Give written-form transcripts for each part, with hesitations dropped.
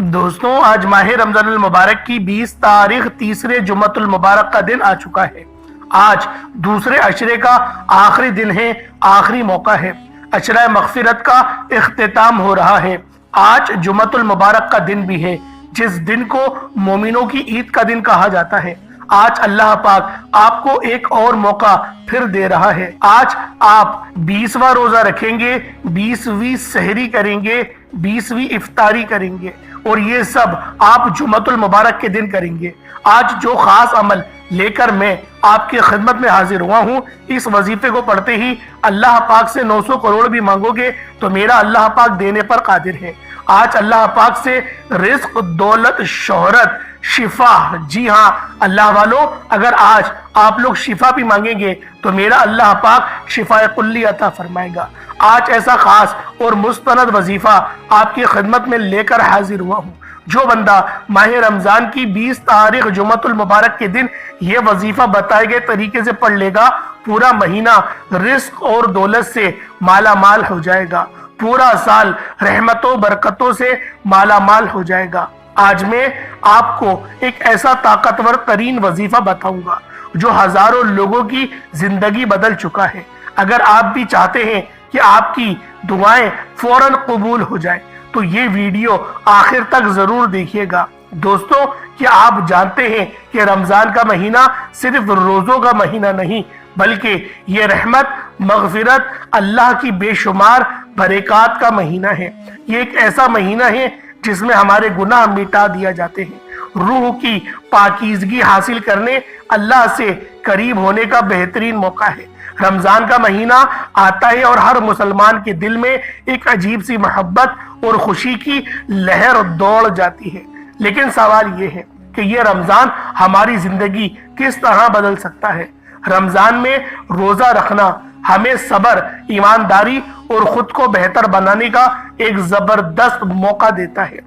दोस्तों, आज माह रमजान मुबारक की 20 तारीख तीसरे जुम्मतुल मुबारक का दिन आ चुका है। आज दूसरे अशरे का आखिरी दिन है, आखिरी मौका है। अशरा मगफिरत का इख्तिताम हो रहा है। आज जुम्मतुल मुबारक का दिन भी है, जिस दिन को मोमिनों की ईद का दिन कहा जाता है। आज अल्लाह पाक आपको एक और मौका फिर दे रहा है। आज आप 20वां रोजा रखेंगे, 20वीं सहरी करेंगे, 20वीं इफ्तारी करेंगे और ये सब आप जुम्मतुल मुबारक के दिन करेंगे। आज जो खास अमल लेकर मैं आपकी खिदमत में हाजिर हुआ हूँ, इस वजीफे को पढ़ते ही अल्लाह पाक से 900 करोड़ भी मांगोगे तो मेरा अल्लाह पाक देने पर कादिर है। आज अल्लाह पाक से रिज्क, दौलत, शोहरत, शिफा, जी हाँ अल्लाह वालों, अगर आज आप लोग शिफा भी मांगेंगे तो मेरा अल्लाह पाक शिफा कुल्ली अता फरमाएगा। आज ऐसा खास और मुस्तनद वजीफा आपकी खिदमत में लेकर हाजिर हुआ हूँ। जो बंदा माह रमजान की 20 तारीख जुम्मतुल मुबारक के दिन ये वजीफा बताए गए तरीके से पढ़ लेगा, पूरा महीना रिस्क और दौलत से माला माल हो जाएगा। पूरा साल रहमतों बरकतों से माला माल हो जाएगा। आज मैं आपको एक ऐसा ताकतवर तरीन वजीफा बताऊंगा जो हजारों लोगों की जिंदगी बदल चुका है। अगर आप भी चाहते हैं कि आपकी दुआएं फौरन कबूल हो जाए तो ये वीडियो आखिर तक जरूर देखिएगा। दोस्तों, क्या आप जानते हैं कि रमजान का महीना सिर्फ रोजों का महीना नहीं, बल्कि ये रहमत, मगफिरत, अल्लाह की बेशुमार बरकत का महीना है। ये एक ऐसा महीना है जिसमें हमारे गुनाह मिटा दिया जाते हैं। रूह की पाकीज़गी हासिल करने, अल्लाह से करीब होने का बेहतरीन मौका है। रमजान का महीना आता है और हर मुसलमान के दिल में एक अजीब सी मोहब्बत और खुशी की लहर दौड़ जाती है। लेकिन सवाल ये है कि ये रमजान हमारी जिंदगी किस तरह बदल सकता है। रमजान में रोजा रखना हमें सब्र, ईमानदारी और खुद को बेहतर बनाने का एक जबरदस्त मौका देता है।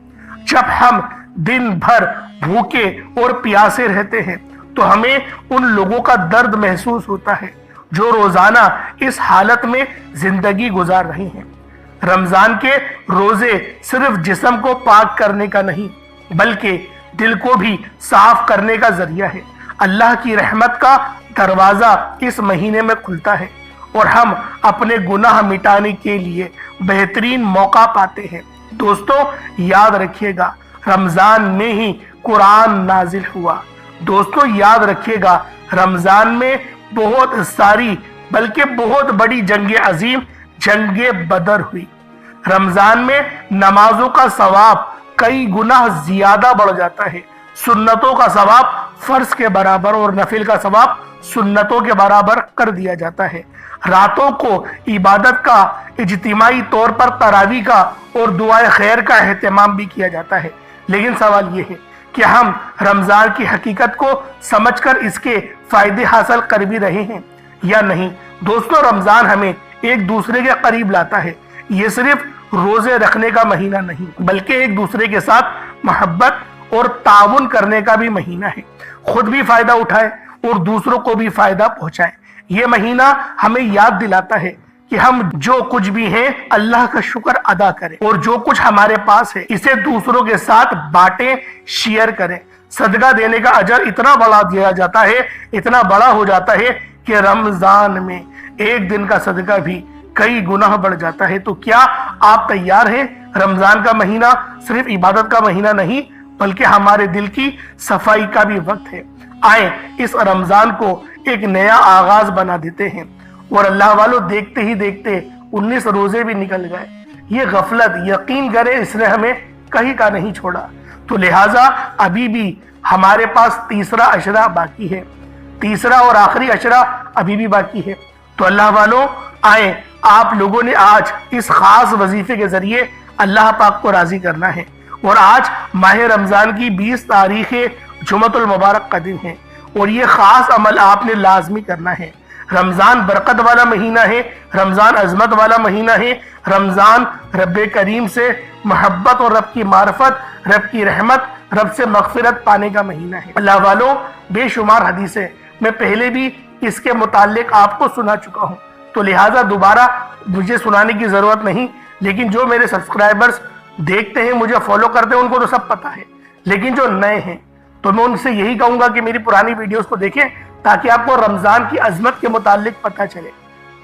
जब हम दिन भर भूखे और प्यासे रहते हैं तो हमें उन लोगों का दर्द महसूस होता है जो रोजाना इस हालत में जिंदगी गुजार रही हैं। रमजान के रोजे सिर्फ जिस्म को पाक करने का नहीं, बल्कि दिल को भी साफ करने का जरिया है। अल्लाह की रहमत का दरवाजा इस महीने में खुलता है और हम अपने गुनाह मिटाने के लिए बेहतरीन मौका पाते हैं। दोस्तों, याद रखिएगा, रमजान में ही कुरान नाजिल हुआ। दोस्तों, याद रखिएगा, रमजान में बहुत सारी बल्कि बहुत बड़ी जंगे अजीम, जंगे बदर हुई। रमजान में नमाजों का सवाब कई गुना ज्यादा बढ़ जाता है। सुन्नतों का सवाब फर्ज के बराबर और नफिल का सवाब सुन्नतों के बराबर कर दिया जाता है। रातों को इबादत का, इज्तिमाई तौर पर तरावी का और दुआए खैर का एहतमाम भी किया जाता है। लेकिन सवाल ये है कि हम रमजान की हकीकत को समझकर इसके फायदे हासिल कर भी रहे हैं या नहीं। दोस्तों, रमजान हमें एक दूसरे के करीब लाता है। ये सिर्फ रोजे रखने का महीना नहीं, बल्कि एक दूसरे के साथ मोहब्बत और ताउन करने का भी महीना है। खुद भी फायदा उठाए और दूसरों को भी फायदा पहुंचाए। ये महीना हमें याद दिलाता है कि हम जो कुछ भी हैं अल्लाह का शुक्र अदा करें और जो कुछ हमारे पास है इसे दूसरों के साथ बांटें, शेयर करें। सदका देने का अजर इतना बड़ा दिया जाता है, इतना बड़ा हो जाता है कि रमजान में एक दिन का सदका भी कई गुना बढ़ जाता है। तो क्या आप तैयार हैं? रमजान का महीना सिर्फ इबादत का महीना नहीं, बल्कि हमारे दिल की सफाई का भी वक्त है। आए इस रमजान को एक नया आगाज बना देते हैं। और अल्लाह वालों, देखते ही देखते 19 रोजे भी निकल गए। ये गफलत, यकीन करें, इसने हमें कहीं का नहीं छोड़ा। तो लिहाजा अभी भी हमारे पास तीसरा अशरा बाकी है, तीसरा और आखिरी अशरा अभी भी बाकी है। तो अल्लाह वालों, आए आप लोगों ने आज इस खास वजीफे के जरिए अल्लाह पाक को राजी करना है। और आज माह रमजान की 20 तारीख जुम्मतुल मुबारक का दिन है और ये खास अमल आपने लाजमी करना है। रमजान बरकत वाला महीना है, रमजान अजमत वाला महीना है। रमजान रब करीम से मोहब्बत और रब की मार्फत, रब की रहमत, रब से मगफिरत पाने का महीना है। अल्लाह वालों, बेशुमार हदीसें मैं पहले भी इसके मुताल्लिक आपको सुना चुका हूँ, तो लिहाजा दोबारा मुझे सुनाने की जरूरत नहीं। लेकिन जो मेरे सब्सक्राइबर्स देखते हैं, मुझे फॉलो करते हैं, उनको तो सब पता है, लेकिन जो नए हैं तो मैं उनसे यही कहूंगा कि मेरी पुरानी वीडियोस को देखें ताकि आपको रमजान की अजमत के मुतालिक पता चले।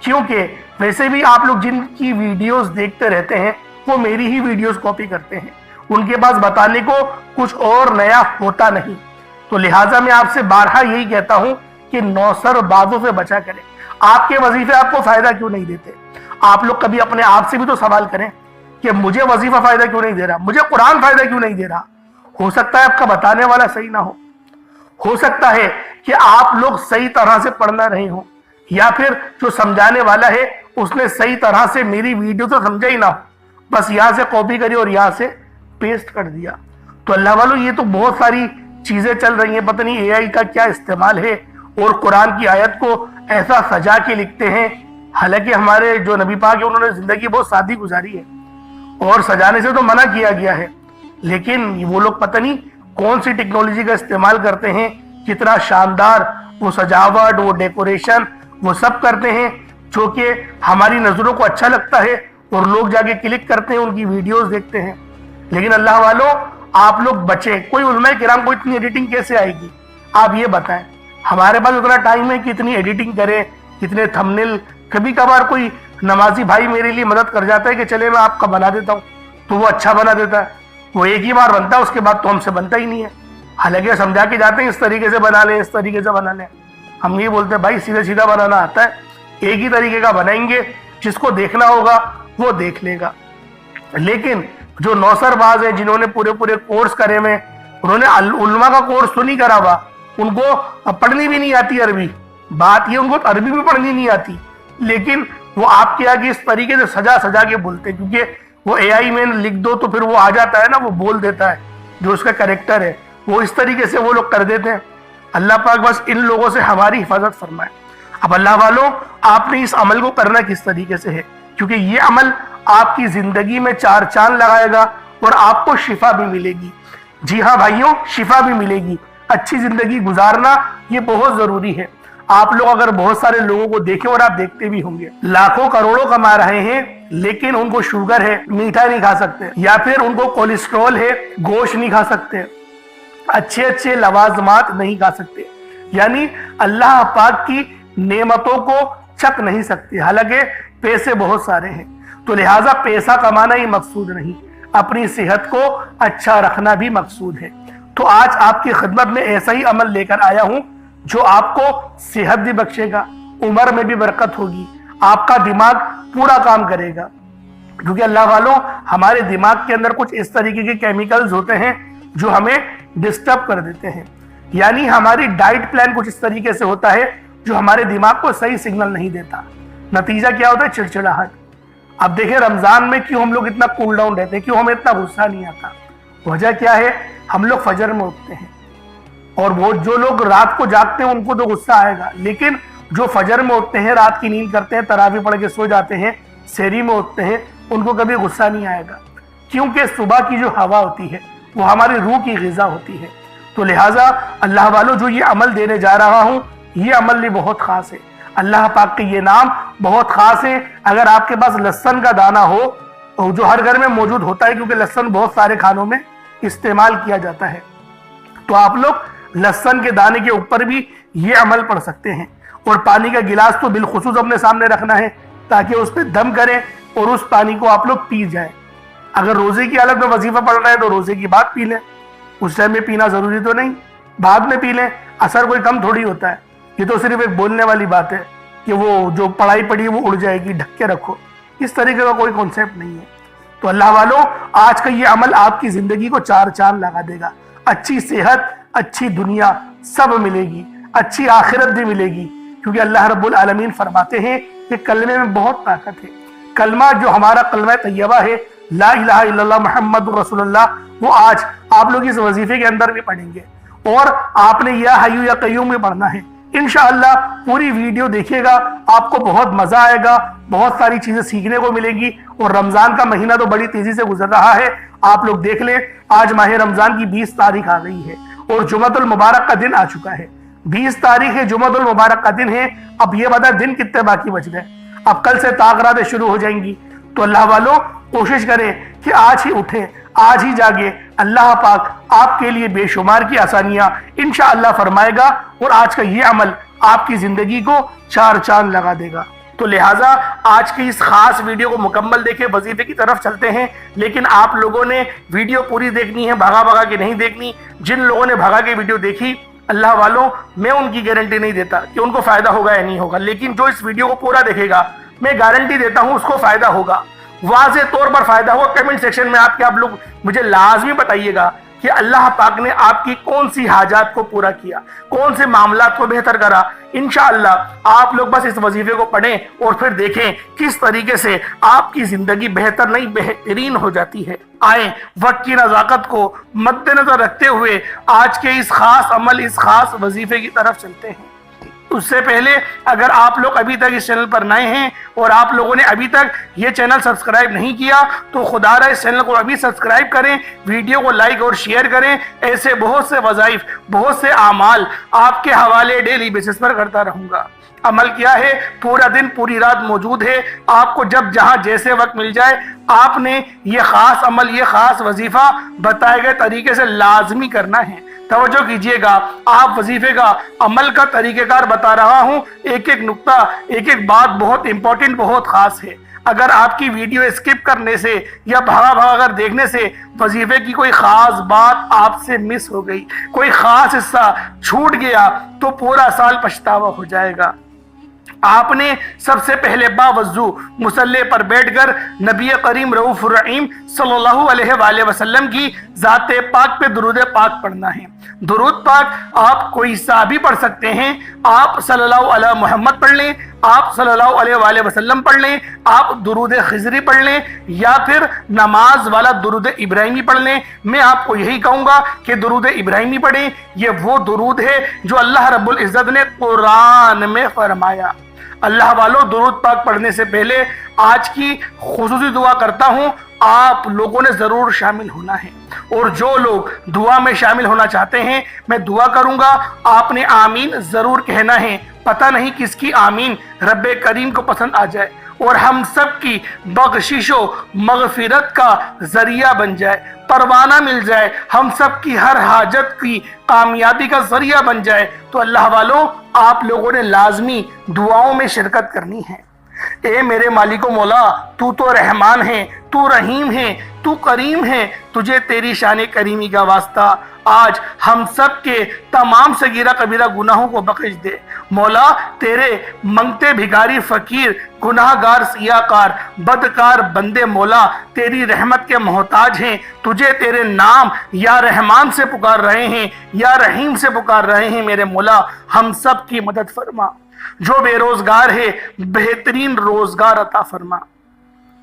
क्योंकि वैसे भी आप लोग जिनकी वीडियोस देखते रहते हैं वो मेरी ही वीडियोस कॉपी करते हैं, उनके पास बताने को कुछ और नया होता नहीं। तो लिहाजा मैं आपसे बारहा यही कहता हूं कि नौसर बाजों से बचा करें। आपके वजीफे आपको फायदा क्यों नहीं देते? आप लोग कभी अपने आप से भी तो सवाल करें कि मुझे वजीफा फायदा क्यों नहीं दे रहा, मुझे कुरान फायदा क्यों नहीं दे रहा। हो सकता है आपका बताने वाला सही ना हो सकता है कि आप लोग सही तरह से पढ़ ना रहे हो, या फिर जो समझाने वाला है उसने सही तरह से मेरी वीडियो तो समझा ही ना हो, बस यहां से कॉपी करी और यहां से पेस्ट कर दिया। तो अल्लाह वालों, ये तो बहुत सारी चीजें चल रही हैं, पता नहीं एआई का क्या इस्तेमाल है, और कुरान की आयत को ऐसा सजा के लिखते हैं। हालांकि हमारे जो नबी पाक है उन्होंने जिंदगी बहुत सादी गुजारी है और सजाने से तो मना किया गया है, लेकिन वो लोग पता नहीं कौन सी टेक्नोलॉजी का इस्तेमाल करते हैं, कितना शानदार वो सजावट, वो डेकोरेशन, वो सब करते हैं जो कि हमारी नजरों को अच्छा लगता है और लोग जाके क्लिक करते हैं, उनकी वीडियोस देखते हैं। लेकिन अल्लाह वालों, आप लोग बचे। कोई उलमा किराम को इतनी एडिटिंग कैसे आएगी, आप ये बताएं। हमारे पास उतना टाइम है कि इतनी एडिटिंग करें, कितने थंबनेल। कभी कभार कोई नमाजी भाई मेरे लिए मदद कर जाता है कि चले मैं आपका बना देता हूँ, तो वो अच्छा बना देता है। वो एक ही बार बनता है, उसके बाद तो हमसे बनता ही नहीं है। हालांकि समझा के जाते हैं इस तरीके से बना ले, इस तरीके से बना ले। हम ये बोलते हैं भाई सीधा सीधा बनाना आता है, एक ही तरीके का बनाएंगे, जिसको देखना होगा वो देख लेगा। लेकिन जो नौसरबाज हैं, जिन्होंने पूरे पूरे कोर्स करे हुए, उन्होंने उलमा का कोर्स तो नहीं करा हुआ, उनको पढ़नी भी नहीं आती अरबी। बात ये, उनको अरबी भी पढ़नी नहीं आती, लेकिन वो आपके आगे इस तरीके से सजा सजा के बोलते हैं, क्योंकि वो एआई में लिख दो तो फिर वो आ जाता है ना, वो बोल देता है जो उसका कैरेक्टर है, वो इस तरीके से वो लोग कर देते हैं। अल्लाह पाक बस इन लोगों से हमारी हिफाजत फरमाए। अब अल्लाह वालों, आपने इस अमल को करना किस तरीके से है, क्योंकि ये अमल आपकी जिंदगी में चार चांद लगाएगा और आपको शिफा भी मिलेगी। जी हाँ भाइयों, शिफा भी मिलेगी। अच्छी जिंदगी गुजारना ये बहुत जरूरी है। आप लोग अगर बहुत सारे लोगों को देखें, और आप देखते भी होंगे, लाखों करोड़ों कमा रहे हैं, लेकिन उनको शुगर है, मीठा नहीं खा सकते, या फिर उनको कोलेस्ट्रॉल है, गोश्त नहीं खा सकते, अच्छे अच्छे लवाजमात नहीं खा सकते, यानी अल्लाह पाक की नेमतों को चख नहीं सकते, हालांकि पैसे बहुत सारे हैं। तो लिहाजा पैसा कमाना ही मकसूद नहीं, अपनी सेहत को अच्छा रखना भी मकसूद है। तो आज आपकी खिदमत में ऐसा ही अमल लेकर आया हूं जो आपको सेहत भी बख्शेगा, उम्र में भी बरकत होगी, आपका दिमाग पूरा काम करेगा। क्योंकि अल्लाह वालों, हमारे दिमाग के अंदर कुछ इस तरीके के केमिकल्स होते हैं जो हमें डिस्टर्ब कर देते हैं, यानी हमारी डाइट प्लान कुछ इस तरीके से होता है जो हमारे दिमाग को सही सिग्नल नहीं देता। नतीजा क्या होता है? चिड़चिड़ाहट। अब देखें रमजान में क्यों हम लोग इतना कूल डाउन रहते हैं, क्यों हमें इतना गुस्सा नहीं आता? वजह क्या है? हम लोग फजर में उठते हैं, और वो जो लोग रात को जागते हैं उनको तो गुस्सा आएगा, लेकिन जो फजर में उठते हैं, रात की नींद करते हैं, तरावी पढ़ के सो जाते हैं, सेरी में उठते हैं, उनको कभी गुस्सा नहीं आएगा, क्योंकि सुबह की जो हवा होती है वो हमारी रूह की ग़िज़ा होती है। तो लिहाजा अल्लाह वालों, जो ये अमल देने जा रहा हूँ, ये अमल भी बहुत खास है। अल्लाह पाक के ये नाम बहुत खास है। अगर आपके पास लहसुन का दाना हो, तो जो हर घर में मौजूद होता है, क्योंकि लहसुन बहुत सारे खानों में इस्तेमाल किया जाता है, तो आप लोग लहसुन के दाने के ऊपर भी ये अमल पढ़ सकते हैं। और पानी का गिलास तो बिलखुसूस अपने सामने रखना है, ताकि उस पर दम करें और उस पानी को आप लोग पी जाएं। अगर रोजे की हालत में वजीफा पढ़ रहे हैं तो रोजे की बाद पी लें, उस टाइम में पीना जरूरी तो नहीं, बाद में पी लें, असर कोई कम थोड़ी होता है। ये तो सिर्फ एक बोलने वाली बात है कि वो जो पढ़ाई पड़ी है वो उड़ जाएगी, ढक के रखो, इस तरीके का कोई कॉन्सेप्ट नहीं है। तो अल्लाह वालों, आज का ये अमल आपकी जिंदगी को चार चांद लगा देगा। अच्छी सेहत, अच्छी दुनिया सब मिलेगी, अच्छी आखिरत भी मिलेगी, क्योंकि अल्लाह रब्बुल आलमीन फरमाते हैं कि कलमे में बहुत ताकत है। कलमा जो हमारा कलमा तैयबा है, ला इलाहा इल्लल्लाह मुहम्मदुर रसूलुल्लाह, वो आज आप लोग इस वजीफे के अंदर भी पढ़ेंगे, और आपने या हय्यू या कय्यूम भी पढ़ना है। इंशाअल्लाह पूरी वीडियो देखिएगा, आपको बहुत मजा आएगा, बहुत सारी चीजें सीखने को मिलेंगी। और रमजान का महीना तो बड़ी तेजी से गुजर रहा है, आप लोग देख लें, आज माह रमजान की 20 तारीख आ गई है और जुमअतुल मुबारक का दिन आ चुका है। 20 तारीख है, जुमअतुल मुबारक का दिन है। अब ये बता दिन कितने बाकी बच गए? अब कल से तागरातें शुरू हो जाएंगी। तो अल्लाह वालों, कोशिश करें कि आज ही उठें, आज ही जागे। अल्लाह पाक आपके लिए बेशुमार की आसानियां इंशाअल्लाह फरमाएगा और आज का ये अमल आपकी जिंदगी को चार चांद लगा देगा। तो लिहाजा आज की इस खास वीडियो को मुकम्मल देखें, वजीफे की तरफ चलते हैं। लेकिन आप लोगों ने वीडियो पूरी देखनी है, भागा भागा के नहीं देखनी। जिन लोगों ने भागा के वीडियो देखी, अल्लाह वालों, मैं उनकी गारंटी नहीं देता कि उनको फायदा होगा या नहीं होगा, लेकिन जो इस वीडियो को पूरा देखेगा मैं गारंटी देता हूं उसको फायदा होगा, वाज़े तौर पर फायदा होगा। कमेंट सेक्शन में आप लोग मुझे लाजमी बताइएगा कि अल्लाह पाक ने आपकी कौन सी हाजात को पूरा किया, कौन से मामलात को बेहतर करा। इंशाअल्लाह आप लोग बस इस वजीफे को पढ़ें और फिर देखें किस तरीके से आपकी जिंदगी बेहतर नहीं बेहतरीन हो जाती है। आए वक्त की नज़ाकत को मद्देनजर रखते हुए आज के इस खास अमल, इस खास वजीफे की तरफ चलते हैं। उससे पहले अगर आप लोग अभी तक इस चैनल पर नए हैं और आप लोगों ने अभी तक ये चैनल सब्सक्राइब नहीं किया तो खुदारा इस चैनल को अभी सब्सक्राइब करें, वीडियो को लाइक और शेयर करें। ऐसे बहुत से वज़ाइफ, बहुत से आमाल आपके हवाले डेली बेसिस पर करता रहूंगा। अमल क्या है, पूरा दिन पूरी रात मौजूद है। आपको जब जहां जैसे वक्त मिल जाए आपने ये खास अमल, ये खास वजीफा बताए गए तरीके से लाजमी करना है। तवज्जो कीजिएगा, आप वजीफे का अमल का तरीक़ेकार बता रहा हूं, एक एक नुक्ता, एक एक बात बहुत इंपॉर्टेंट, बहुत खास है। अगर आपकी वीडियो स्किप करने से या भागा भागा कर देखने से वजीफे की कोई खास बात आपसे मिस हो गई, कोई खास हिस्सा छूट गया तो पूरा साल पछतावा हो जाएगा। आपने सबसे पहले बावजू मुसल्ले पर बैठकर नबी करीम रऊफ़ुर रहीम सल्लल्लाहु अलैहि वसल्लम की ज़ाते पाक पे दुरूद पाक पढ़ना है। दुरूद पाक आप कोई सा भी पढ़ सकते हैं। आप सल्लल्लाहु अलैहि मोहम्मद पढ़ लें, आप सल्लल्लाहु अलैहि वसल्लम पढ़ लें, आप दुरूद खिजरी पढ़ लें या फिर नमाज वाला दुरूद इब्राहिमी पढ़ लें। मैं आपको यही कहूँगा कि दुरूद इब्राहिमी पढ़ें। ये वो दुरूद है जो अल्लाह रब्बुल इज़्ज़त ने कुरान में फरमाया। अल्लाह वालों, दुरूद पाक पढ़ने से पहले आज की खुसूसी दुआ करता हूँ, आप लोगों ने ज़रूर शामिल होना है। और जो लोग दुआ में शामिल होना चाहते हैं, मैं दुआ करूँगा, आपने आमीन ज़रूर कहना है। पता नहीं किसकी आमीन रब्बे करीम को पसंद आ जाए और हम सब की बख्शिशो मगफिरत का जरिया बन जाए, परवाना मिल जाए, हम सब की हर हाजत की कामयाबी का जरिया बन जाए। तो अल्लाह वालों, आप लोगों ने लाजमी दुआओं में शिरकत करनी है। ए मेरे मालिको मौला, तू तो रहमान है, तू रहीम है, तू करीम है, तुझे तेरी शान करीमी का वास्ता आज हम सब के तमाम सगीरा कबीरा गुनाहों को बख्श दे। मौला, तेरे मंगते भिखारी फकीर गुनाहगार सियाकार बदकार बंदे मौला तेरी रहमत के मोहताज हैं। तुझे तेरे नाम या रहमान से पुकार रहे हैं, या रहीम से पुकार रहे हैं। मेरे मौला, हम सब की मदद फरमा। जो बेरोजगार है बेहतरीन रोजगार अता फरमा।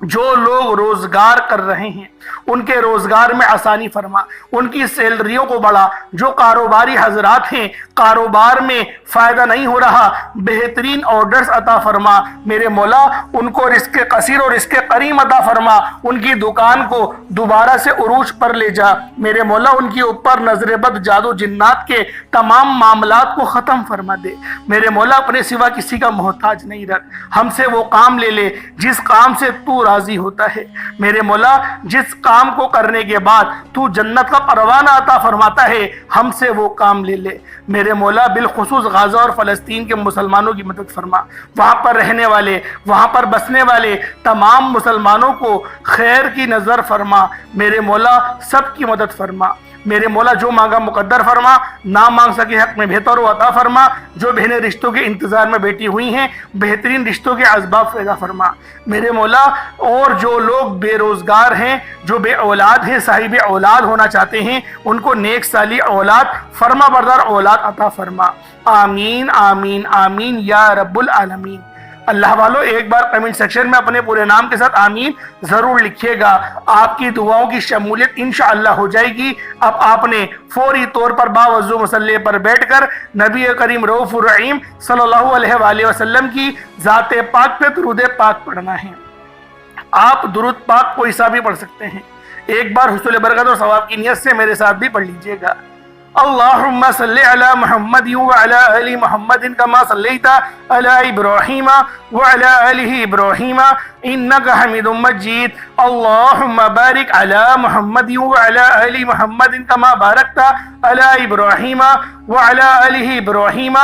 जो लोग रोजगार कर रहे हैं उनके रोजगार में आसानी फरमा, उनकी सैलरियों को बढ़ा। जो कारोबारी हजरात हैं, कारोबार में फायदा नहीं हो रहा, बेहतरीन ऑर्डर्स अता फरमा। मेरे मौला, उनको रिस्क कसीर और रिस्क करीम अता फरमा। उनकी दुकान को दोबारा से उरूज पर ले जा। मेरे मौला, उनके ऊपर नजर बद जादू जिन्नात के तमाम मामलात को ख़त्म फरमा दे। मेरे मौला, अपने सिवा किसी का मोहताज नहीं रख। हमसे वो काम ले ले जिस काम से तू राजी होता है। मेरे मौला, जिस काम को करने के बाद तू जन्नत का परवाना अता फरमाता है, हमसे वो काम ले ले। मेरे मौला, बिलखुसूस गाजा और फ़लस्तीन के मुसलमानों की मदद फरमा। वहाँ पर रहने वाले, वहाँ पर बसने वाले तमाम मुसलमानों को खैर की नज़र फरमा। मेरे मौला, सब की मदद फरमा। मेरे मौला, जो मांगा मुकद्दर फरमा, ना मांग सके हक में बेहतर अता फरमा। जो बहनें रिश्तों के इंतज़ार में बैठी हुई हैं, बेहतरीन रिश्तों के असबाब पैदा फरमा। मेरे मौला, और जो लोग बेरोज़गार हैं, जो बे औलाद हैं, साहिब औलाद होना चाहते हैं, उनको नेक साली औलाद, फरमा बरदार औलाद अता फरमा। आमीन आमीन आमीन या रब्बुल आलमीन। अल्लाह वालों, एक बार कमेंट सेक्शन में अपने पूरे नाम के साथ आमीन ज़रूर लिखिएगा। आपकी दुआओं की शमूलियत इंशाअल्लाह हो जाएगी। अब आपने फौरी तौर पर बावजू मसल्ले पर बैठकर नबी करीम रऊफ़ुर रहीम सल्लल्लाहु अलैहि वसल्लम की ज़ाते पाक पे दुरूद पाक पढ़ना है। आप दुरूद पाक कोई सा भी पढ़ सकते हैं। एक बार हुसूल बरकत और सवाब की नियत से मेरे साथ भी पढ़ लीजिएगा। اللهم صل على محمد وعلى آل محمد كما صليت على إبراهيم وعلى آله إبراهيم إنك حميد مجيد اللهم بارك على محمد وعلى آل محمد كما باركت على إبراهيم وعلى آله إبراهيم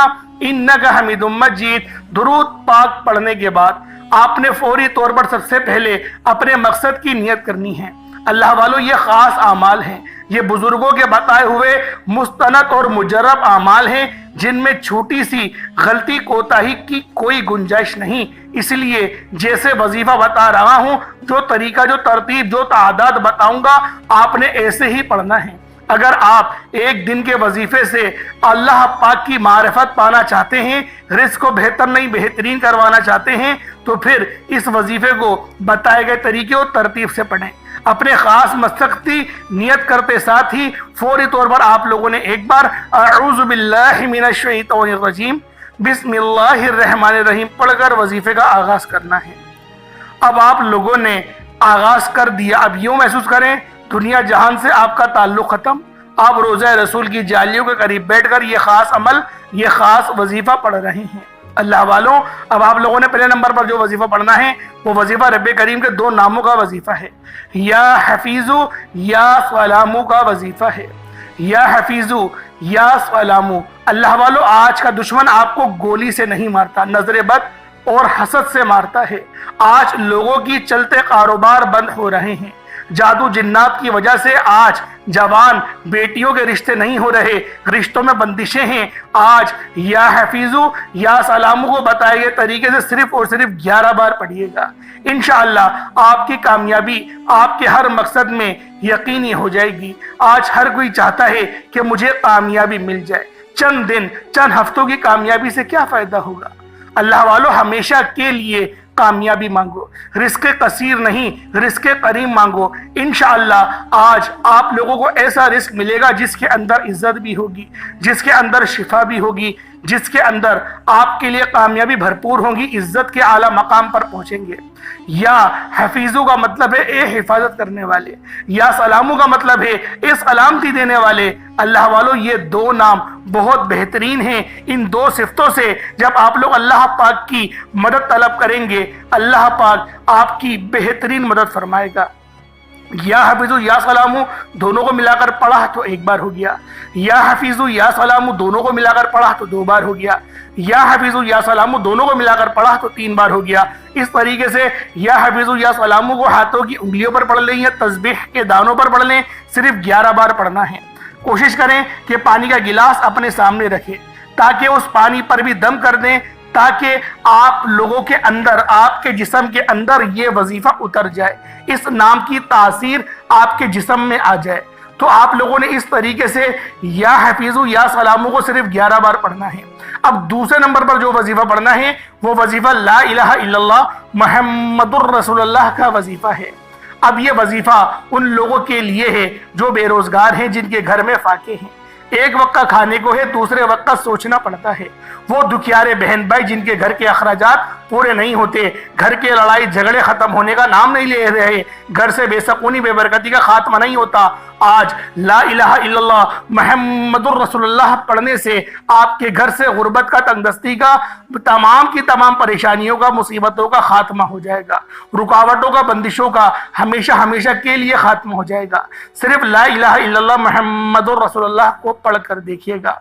إنك حميد مجيد۔ درود پاک پڑھنے کے بعد آپ نے فوری طور پر سب سے پہلے اپنے مقصد کی نیت کرنی ہے۔ اللہ والوں، یہ خاص اعمال ہیں، یہ بزرگوں کے بتائے ہوئے مستند اور مجرب اعمال ہیں جن میں چھوٹی سی غلطی کوتاہی کی کوئی گنجائش نہیں۔ اس لیے جیسے وظیفہ بتا رہا ہوں، جو طریقہ، جو ترتیب، جو تعداد بتاؤں گا، آپ نے ایسے ہی پڑھنا ہے۔ اگر آپ ایک دن کے وظیفے سے اللہ پاک کی معرفت پانا چاہتے ہیں، رزق کو بہتر نہیں بہترین کروانا چاہتے ہیں، تو پھر اس وظیفے کو بتائے گئے طریقے اور ترتیب سے پڑھیں۔ اپنے خاص مقصد کی نیت کرتے ساتھ ہی فوری طور پر آپ لوگوں نے ایک بار اعوذ باللہ من الشیطان الرجیم بسم اللہ الرحمن الرحیم پڑھ کر وظیفے کا آغاز کرنا ہے۔ اب آپ لوگوں نے آغاز کر دیا، اب یوں محسوس کریں دنیا جہان سے آپ کا تعلق ختم، آپ روضہ رسول کی جالیوں کے قریب بیٹھ کر یہ خاص عمل، یہ خاص وظیفہ پڑھ رہے ہیں۔ اللہ والوں، اب آپ لوگوں نے پہلے نمبر پر جو وظیفہ پڑھنا ہے وہ وظیفہ رب کریم کے دو ناموں کا وظیفہ ہے، یا حفیظو یا سلامو کا وظیفہ ہے۔ یا حفیظو یا سلامو، اللہ والوں، آج کا دشمن آپ کو گولی سے نہیں مارتا، نظر بد اور حسد سے مارتا ہے۔ آج لوگوں کی چلتے کاروبار بند ہو رہے ہیں، جادو جنات کی وجہ سے آج جوان بیٹیوں کے رشتے نہیں ہو رہے، رشتوں میں بندشیں ہیں۔ آج یا حفیظو یا سلامو کو بتائے گئے طریقے سے صرف اور صرف 11 بار پڑھیے گا۔ انشاءاللہ آپ کی کامیابی آپ کے ہر مقصد میں یقینی ہو جائے گی۔ آج ہر کوئی چاہتا ہے کہ مجھے کامیابی مل جائے، چند دن چند ہفتوں کی کامیابی سے کیا فائدہ ہوگا؟ اللہ والوں، ہمیشہ کے لیے کامیابی مانگو، رزق کثیر نہیں رزق کریم مانگو۔ انشاءاللہ آج آپ لوگوں کو ایسا رزق ملے گا جس کے اندر عزت بھی ہوگی، جس کے اندر شفا بھی ہوگی، جس کے اندر آپ کے لیے کامیابی بھرپور ہوگی، عزت کے اعلیٰ مقام پر پہنچیں گے۔ یا حفیظوں کا مطلب ہے اے حفاظت کرنے والے، یا سلاموں کا مطلب ہے اے سلامتی دینے والے۔ اللہ والوں، یہ دو نام بہت بہترین ہیں۔ ان دو صفتوں سے جب آپ لوگ اللہ پاک کی مدد طلب کریں گے، اللہ پاک آپ کی بہترین مدد فرمائے گا۔ یا حفیظو یا سلامو دونوں کو ملا کر پڑھا تو ایک بار ہو گیا، یا حفیظو یا سلامو دونوں کو ملا کر پڑھا تو 2 بار ہو گیا، یا حفیظو یا سلامو دونوں کو ملا کر پڑھا تو 3 بار ہو گیا۔ اس طریقے سے یا حفیظو یا سلامو کو ہاتھوں کی انگلیوں پر پڑھ لیں یا تسبیح کے دانوں پر پڑھ لیں، صرف 11 بار پڑھنا ہے۔ کوشش کریں کہ پانی کا گلاس اپنے سامنے رکھیں تاکہ اس پانی پر بھی دم کر دیں، تاکہ آپ لوگوں کے اندر، آپ کے جسم کے اندر یہ وظیفہ اتر جائے، اس نام کی تاثیر آپ کے جسم میں آ جائے۔ تو آپ لوگوں نے اس طریقے سے یا حفیظو یا سلامو کو صرف 11 بار پڑھنا ہے۔ اب دوسرے نمبر پر جو وظیفہ پڑھنا ہے وہ وظیفہ لا الہ الا اللہ محمد الرسول اللہ کا وظیفہ ہے۔ اب یہ وظیفہ ان لوگوں کے لیے ہے جو بے روزگار ہیں، جن کے گھر میں فاقے ہیں، ایک وقت کا کھانے کو ہے، دوسرے وقت کا سوچنا پڑتا ہے۔ وہ دکھیارے بہن بھائی جن کے گھر کے اخراجات پورے نہیں ہوتے، گھر کے لڑائی جھگڑے ختم ہونے کا نام نہیں لے رہے، گھر سے بے سکونی بے برکتی کا خاتمہ نہیں ہوتا۔ آج لا الہ الا اللہ محمد الرسول اللہ پڑھنے سے آپ کے گھر سے غربت کا، تنگ دستی کا، تمام کی تمام پریشانیوں کا، مصیبتوں کا خاتمہ ہو جائے گا، رکاوٹوں کا، بندشوں کا ہمیشہ ہمیشہ کے لیے خاتمہ ہو جائے گا۔ صرف لا الہ الا اللہ محمد الرسول اللہ کو پڑھ کر دیکھیے گا،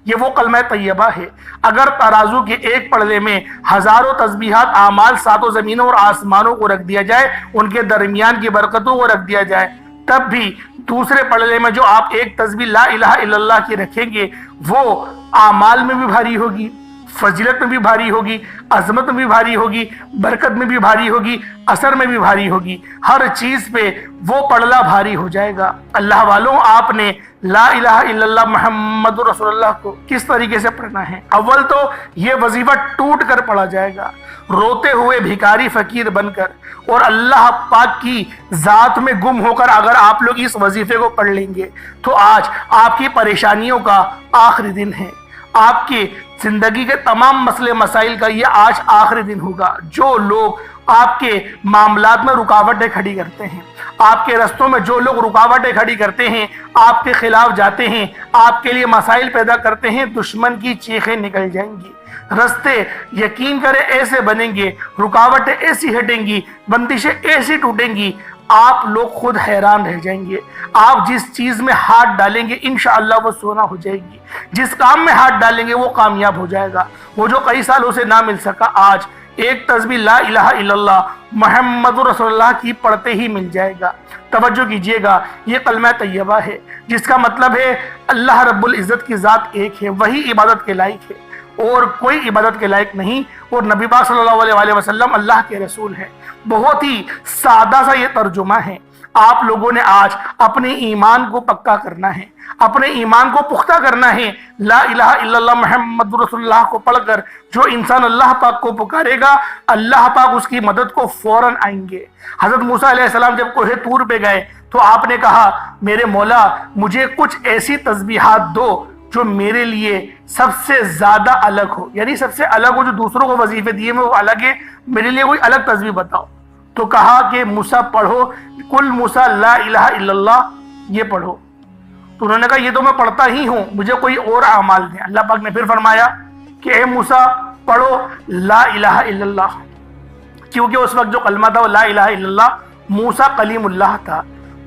یہ وہ کلمہ طیبہ ہے۔ اگر ترازو کے ایک پڑھنے میں ہزاروں تسبیحات، اعمال، 7 زمینوں اور آسمانوں کو رکھ دیا جائے، ان کے درمیان کی برکتوں کو رکھ دیا جائے، تب بھی دوسرے پڑھنے میں جو آپ ایک تسبیح لا الہ الا اللہ کی رکھیں گے، وہ اعمال میں بھی بھاری ہوگی، فضیلت میں بھی بھاری ہوگی، عظمت میں بھی بھاری ہوگی، برکت میں بھی بھاری ہوگی، اثر میں بھی بھاری ہوگی، ہر چیز پہ وہ پڑھنا بھاری ہو جائے گا۔ اللہ والوں، آپ نے لا الہ الا اللہ محمد رسول اللہ کو کس طریقے سے پڑھنا ہے؟ اول تو یہ وظیفہ ٹوٹ کر پڑھا جائے گا، روتے ہوئے بھیکاری فقیر بن کر، اور اللہ پاک کی ذات میں گم ہو کر اگر آپ لوگ اس وظیفے کو پڑھ لیں گے تو آج آپ کی پریشانیوں کا آخری دن ہے، آپ کی زندگی کے تمام مسئلے مسائل کا یہ آج آخری دن ہوگا۔ جو لوگ آپ کے معاملات میں رکاوٹیں کھڑی کرتے ہیں، آپ کے رستوں میں جو لوگ رکاوٹیں کھڑی کرتے ہیں، آپ کے خلاف جاتے ہیں، آپ کے لیے مسائل پیدا کرتے ہیں، دشمن کی چیخیں نکل جائیں گی، رستے یقین کریں ایسے بنیں گے، رکاوٹیں ایسی ہٹیں گی، بندشیں ایسی ٹوٹیں گی، آپ لوگ خود حیران رہ جائیں گے۔ آپ جس چیز میں ہاتھ ڈالیں گے انشاءاللہ وہ سونا ہو جائے گی، جس کام میں ہاتھ ڈالیں گے وہ کامیاب ہو جائے گا۔ وہ جو کئی سالوں سے نہ مل سکا آج ایک تسبیح لا الہ الا اللہ محمد رسول اللہ کی پڑھتے ہی مل جائے گا۔ توجہ کیجئے گا، یہ کلمہ طیبہ ہے جس کا مطلب ہے اللہ رب العزت کی ذات ایک ہے، وہی عبادت کے لائق ہے اور کوئی عبادت کے لائق نہیں، اور نبی پاک صلی اللہ علیہ وسلم اللہ کے رسول ہیں۔ بہت ہی سادہ سا یہ ترجمہ ہے۔ آپ لوگوں نے آج اپنے ایمان کو پکا کرنا ہے، اپنے ایمان کو پختہ کرنا ہے۔ لا الہ الا اللہ محمد رسول اللہ کو پڑھ کر جو انسان اللہ پاک کو پکارے گا، اللہ پاک اس کی مدد کو فوراً آئیں گے۔ حضرت موسیٰ علیہ السلام جب کوہ طور پہ گئے تو آپ نے کہا میرے مولا مجھے کچھ ایسی تسبیحات دو جو میرے لیے سب سے زیادہ الگ ہو، یعنی سب سے الگ ہو، جو دوسروں کو وظیفے دیے میں وہ الگ ہے، میرے لیے کوئی الگ تسبیح بتاؤ۔ تو کہا کہ موسیٰ پڑھو کل موسیٰ لا الہ الا اللہ، یہ پڑھو۔ تو انہوں نے کہا یہ تو میں پڑھتا ہی ہوں، مجھے کوئی اور اعمال دیں۔ اللہ پاک نے پھر فرمایا کہ اے موسیٰ پڑھو لا الہ الا اللہ، کیونکہ اس وقت جو کلمہ تھا وہ لا الہ الا اللہ، موسیٰ کلیم اللہ تھا۔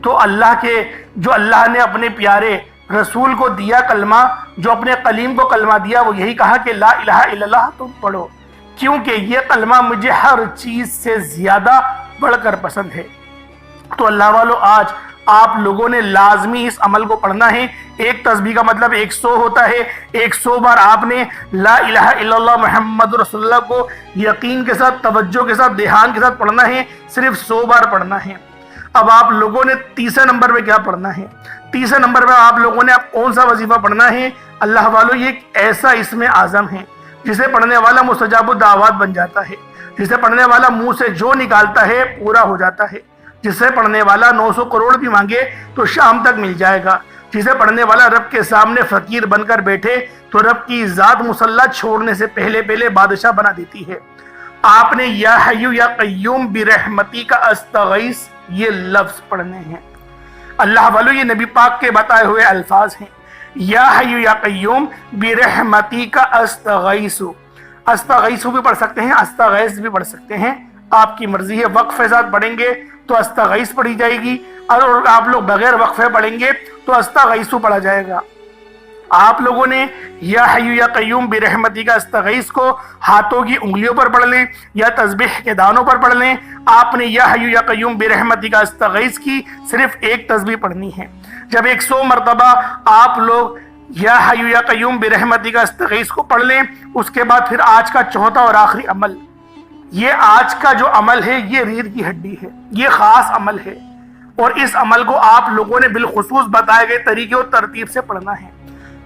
تو اللہ کے جو اللہ نے اپنے پیارے رسول کو دیا کلمہ، جو اپنے کلیم کو کلمہ دیا، وہ یہی کہا کہ لا الہ الا اللہ تم پڑھو، کیونکہ یہ کلمہ مجھے ہر چیز سے زیادہ بڑھ کر پسند ہے۔ تو اللہ والو آج آپ لوگوں نے لازمی اس عمل کو پڑھنا ہے۔ ایک تسبیح کا مطلب 100 ہوتا ہے، 100 بار آپ نے لا الہ الا اللہ محمد رسول اللہ کو یقین کے ساتھ، توجہ کے ساتھ، دھیان کے ساتھ پڑھنا ہے، صرف 100 بار پڑھنا ہے۔ اب آپ لوگوں نے تیسرے نمبر پہ کیا پڑھنا ہے؟ تیسرے نمبر پہ آپ لوگوں نے کون سا وظیفہ پڑھنا ہے؟ اللہ والو یہ ایک ایسا اسم اعظم ہے جسے پڑھنے والا مستجاب الدعوات بن جاتا ہے، جسے پڑھنے والا منہ سے جو نکالتا ہے پورا ہو جاتا ہے، جسے پڑھنے والا 900 کروڑ بھی مانگے تو شام تک مل جائے گا، جسے پڑھنے والا رب کے سامنے فقیر بن کر بیٹھے تو رب کی ذات مسلح چھوڑنے سے پہلے بادشاہ بنا دیتی ہے۔ آپ نے یا حیو یا قیوم برحمتی کا استغیث یہ لفظ پڑھنے ہیں۔ اللہ والو یہ نبی پاک کے بتائے ہوئے الفاظ ہیں، یا حیو یا قیوم برحمتی کا استغیث۔ استغیث بھی پڑھ سکتے ہیں، استغیث بھی پڑھ سکتے ہیں، آپ کی مرضی ہے۔ وقفے ساتھ پڑھیں گے تو استغیث پڑھی جائے گی، اور آپ لوگ بغیر وقفے پڑھیں گے تو استغیث پڑھا جائے گا۔ آپ لوگوں نے یا حیو یا قیوم برحمتی کا استغیث کو ہاتھوں کی انگلیوں پر پڑھ لیں یا تسبیح کے دانوں پر پڑھ لیں۔ آپ نے یا حیو یا قیوم برحمتی کا استغیث کی صرف ایک تسبیح پڑھنی ہے۔ جب 100 مرتبہ آپ لوگ یا حیو یا قیوم برحمتی کا استغیث کو پڑھ لیں، اس کے بعد پھر آج کا چوتھا اور آخری عمل، یہ آج کا جو عمل ہے یہ ریڑھ کی ہڈی ہے، یہ خاص عمل ہے، اور اس عمل کو آپ لوگوں نے بالخصوص بتائے گئے طریقے اور ترتیب سے پڑھنا ہے،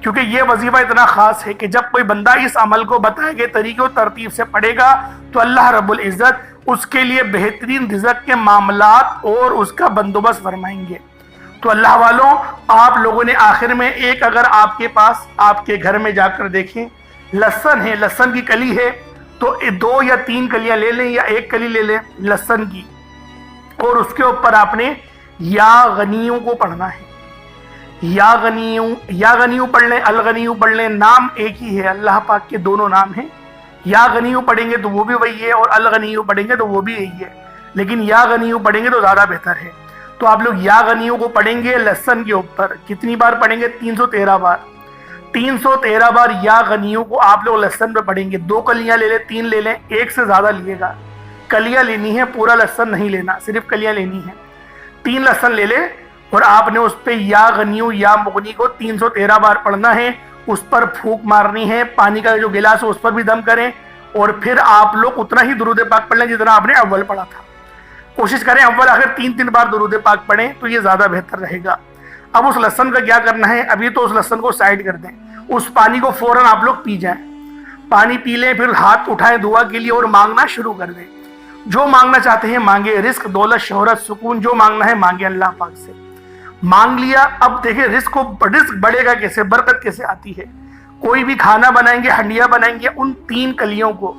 کیونکہ یہ وظیفہ اتنا خاص ہے کہ جب کوئی بندہ اس عمل کو بتائے گئے طریقے اور ترتیب سے پڑھے گا تو اللہ رب العزت اس کے لیے بہترین رزق کے معاملات اور اس کا بندوبست فرمائیں گے۔ تو اللہ والوں آپ لوگوں نے آخر میں ایک، اگر آپ کے پاس آپ کے گھر میں جا کر دیکھیں لہسن ہے، لہسن کی کلی ہے، تو 2 یا 3 کلیاں لے لیں یا 1 کلی لے لیں لہسن کی، اور اس کے اوپر آپ نے یا غنیوں کو پڑھنا ہے۔ یا غنیوں پڑھ لیں، الغنیوں پڑھ لیں، نام ایک ہی ہے، اللہ پاک کے دونوں نام ہیں۔ یا غنیوں پڑھیں گے تو وہ بھی وہی ہے، اور الغنیوں پڑھیں گے تو وہ بھی یہی ہے، لیکن یا غنیوں پڑھیں گے تو زیادہ بہتر ہے۔ تو آپ لوگ یا غنیوں کو پڑھیں گے لہسن کے اوپر، کتنی بار پڑھیں گے؟ 313 بار۔ 313 بار یا غنیوں کو آپ لوگ لہسن پہ پڑھیں گے۔ 2 کلیاں لے لیں، 3 لے لیں، 1 سے زیادہ لیے گا، کلیاں لینی ہے، پورا لہسن نہیں لینا، صرف کلیاں لینی ہیں۔ 3 لہسن لے لیں اور آپ نے اس پہ یا غنیوں یا مغنی کو 313 بار پڑھنا ہے، اس پر پھونک مارنی ہے، پانی کا جو گلاس ہے اس پر بھی دم کریں، اور پھر آپ لوگ اتنا ہی درود پاک پڑھ لیں جتنا آپ نے اول پڑھا تھا۔ کوشش کریں اول آخر 3 بار درود پاک پڑھیں تو یہ زیادہ بہتر رہے گا۔ اب اس لہسن کا کیا کرنا ہے؟ ابھی تو اس لہسن کو سائڈ کر دیں، اس پانی کو فوراً آپ لوگ پی جائیں، پانی پی لیں، پھر ہاتھ اٹھائیں دعا کے لیے اور مانگنا شروع کر دیں۔ جو مانگنا چاہتے ہیں مانگے، رزق، دولت، شہرت، سکون، جو مانگنا ہے مانگے اللہ پاک سے۔ مانگ لیا، اب دیکھیں رزق بڑھے گا کیسے، برکت کیسے آتی ہے۔ کوئی بھی کھانا بنائیں گے، ہنڈیا بنائیں گے، ان 3 کلیوں کو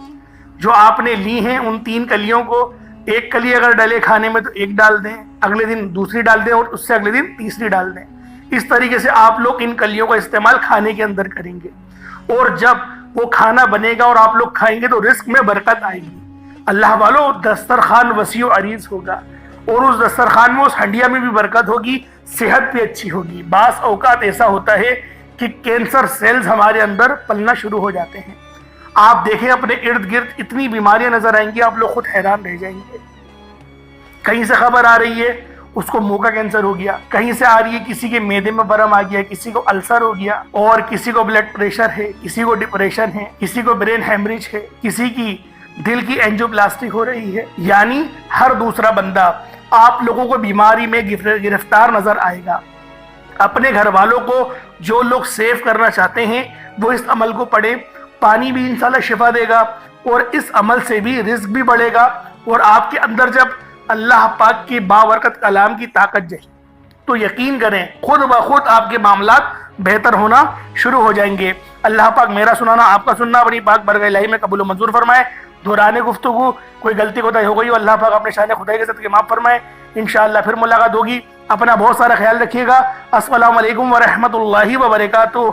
جو آپ نے لی ہیں، ان 3 کلیوں کو ایک کلی اگر ڈلے کھانے میں تو ایک ڈال دیں، اگلے دن دوسری ڈال دیں اور اس سے اگلے دن تیسری ڈال دیں۔ اس طریقے سے آپ لوگ ان کلیوں کا استعمال کھانے کے اندر کریں گے، اور جب وہ کھانا بنے گا اور آپ لوگ کھائیں گے تو رزق میں برکت آئے گی۔ اللہ والو، دسترخوان وسیع و عریض ہوگا، اور اس دسترخوان میں، اس ہنڈیا میں بھی برکت ہوگی، صحت بھی اچھی ہوگی۔ بعض اوقات ایسا ہوتا ہے کہ کینسر سیلز ہمارے اندر پلنا شروع ہو جاتے ہیں۔ آپ دیکھیں اپنے ارد گرد اتنی بیماریاں نظر آئیں گی، آپ لوگ خود حیران رہ جائیں گے۔ کہیں سے خبر آ رہی ہے اس کو منہ کا کینسر ہو گیا، کہیں سے آ رہی ہے کسی کے معدے میں برم آ گیا، کسی کو السر ہو گیا، اور کسی کو بلڈ پریشر ہے، کسی کو ڈپریشن ہے، کسی کو برین ہیمریج ہے، کسی کی دل کی اینجیوپلاسٹک ہو رہی ہے۔ یعنی ہر دوسرا بندہ آپ لوگوں کو بیماری میں گرفتار نظر آئے گا۔ اپنے گھر والوں کو جو لوگ سیو کرنا چاہتے ہیں وہ اس عمل کو پڑھیں، پانی بھی انشاءاللہ شفا دے گا، اور اس عمل سے بھی رزق بھی بڑھے گا، اور آپ کے اندر جب اللہ پاک کی بابرکت کلام کی طاقت جائے تو یقین کریں خود بخود آپ کے معاملات بہتر ہونا شروع ہو جائیں گے۔ اللہ پاک میرا سنانا، آپ کا سننا اپنی پاک برگاہ الہی میں قبول و منظور فرمائے۔ دوران گفتگو کوئی غلطی کوتاہی ہو گئی ہو، اللہ پاک اپنے شان خدائی کے صدقے معاف فرمائے۔ انشاءاللہ پھر ملاقات ہوگی، اپنا بہت سارا خیال رکھیے گا۔ السلام علیکم ورحمۃ اللہ وبرکاتہ۔